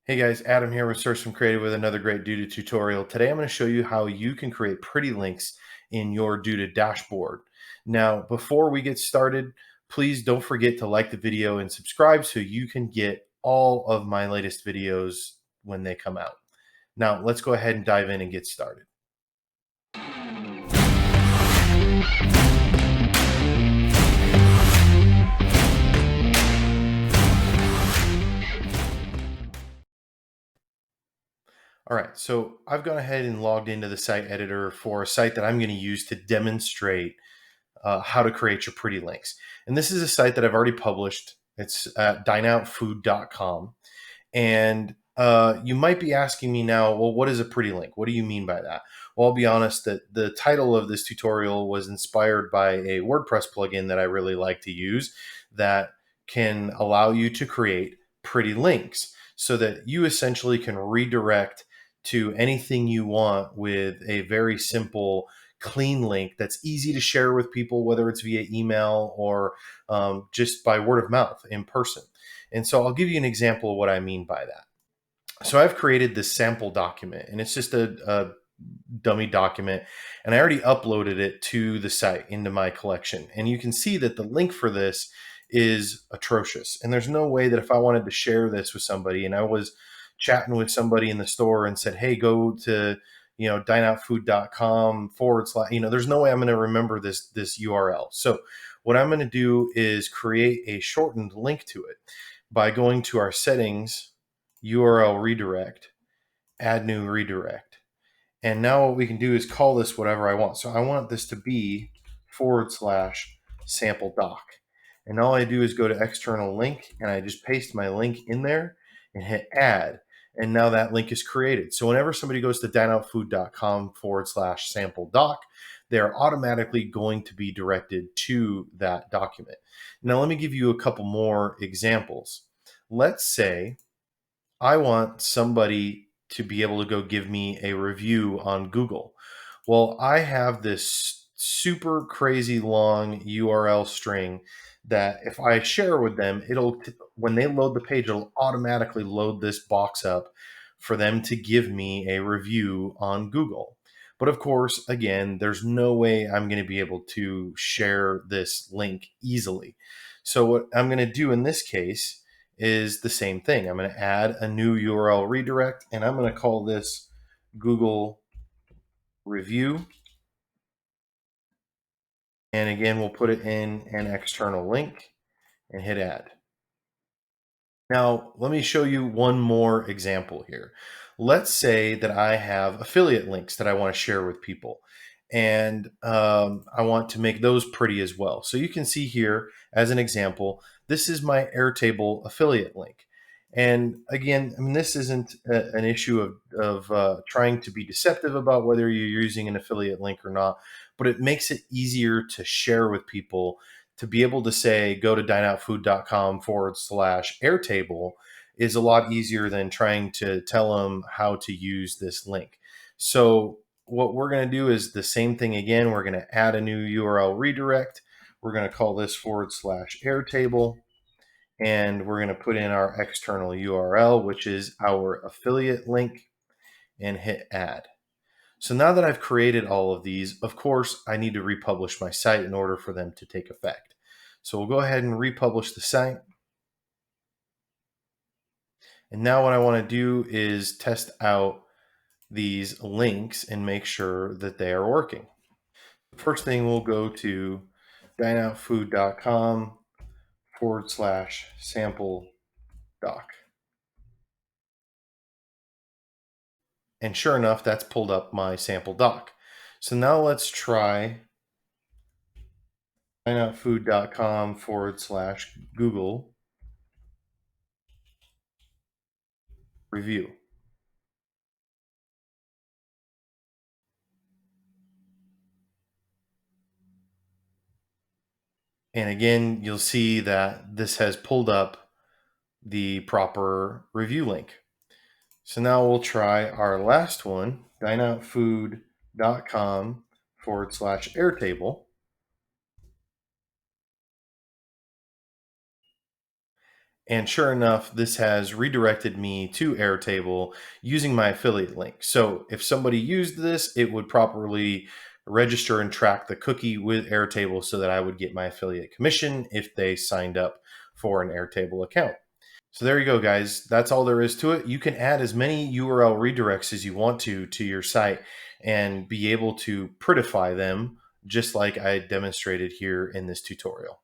Hey guys, Adam here with Source from Creative with another great Duda tutorial. Today I'm going to show you how you can create pretty links in your Duda dashboard. Now, before we get started, please don't forget to like the video and subscribe so you can get all of my latest videos when they come out. Now, let's go ahead and dive in and get started. All right, so I've gone ahead and logged into the site editor for a site that I'm going to use to demonstrate how to create your pretty links. And this is a site that I've already published. It's at dineoutfood.com. And you might be asking me now, well, what is a pretty link? What do you mean by that? Well, I'll be honest that the title of this tutorial was inspired by a WordPress plugin that I really like to use that can allow you to create pretty links so that you essentially can redirect to anything you want with a very simple clean link that's easy to share with people, whether it's via email or just by word of mouth in person. And so I'll give you an example of what I mean by that. So I've created this sample document, and it's just a dummy document, and I already uploaded it to the site into my collection. And you can see that the link for this is atrocious. And there's no way that if I wanted to share this with somebody and I was chatting with somebody in the store and said, hey, go to dineoutfood.com / there's no way I'm going to remember this URL. So what I'm going to do is create a shortened link to it by going to our settings, URL redirect, add new redirect. And now what we can do is call this whatever I want. So I want this to be / sample doc. And all I do is go to external link and I just paste my link in there and hit add. And now that link is created. So whenever somebody goes to dineoutfood.com / sample doc, they're automatically going to be directed to that document. Now, let me give you a couple more examples. Let's say I want somebody to be able to go give me a review on Google. Well, I have this super crazy long URL string that if I share with them, when they load the page, it'll automatically load this box up for them to give me a review on Google. But of course, again, there's no way I'm going to be able to share this link easily. So what I'm going to do in this case is the same thing. I'm going to add a new URL redirect, and I'm going to call this Google review. And again, we'll put it in an external link and hit add. Now, let me show you one more example here. Let's say that I have affiliate links that I want to share with people, and I want to make those pretty as well. So you can see here, as an example, this is my Airtable affiliate link. And again, I mean, this isn't an issue of trying to be deceptive about whether you're using an affiliate link or not, but it makes it easier to share with people to be able to say go to dineoutfood.com / Airtable is a lot easier than trying to tell them how to use this link. So what we're going to do is the same thing again. We're going to add a new URL redirect. We're going to call this / Airtable. And we're going to put in our external URL, which is our affiliate link, and hit add. So now that I've created all of these, of course, I need to republish my site in order for them to take effect. So we'll go ahead and republish the site. And now what I want to do is test out these links and make sure that they are working. First thing, we'll go to dineoutfood.com / sample doc. And sure enough, that's pulled up my sample doc. So now let's try dineoutfood.com / Google review. And again, you'll see that this has pulled up the proper review link. So now we'll try our last one, dineoutfood.com / Airtable. And sure enough, this has redirected me to Airtable using my affiliate link. So if somebody used this, it would properly register and track the cookie with Airtable so that I would get my affiliate commission if they signed up for an Airtable account. So there you go, guys. That's all there is to it. You can add as many URL redirects as you want to your site and be able to prettify them just like I demonstrated here in this tutorial.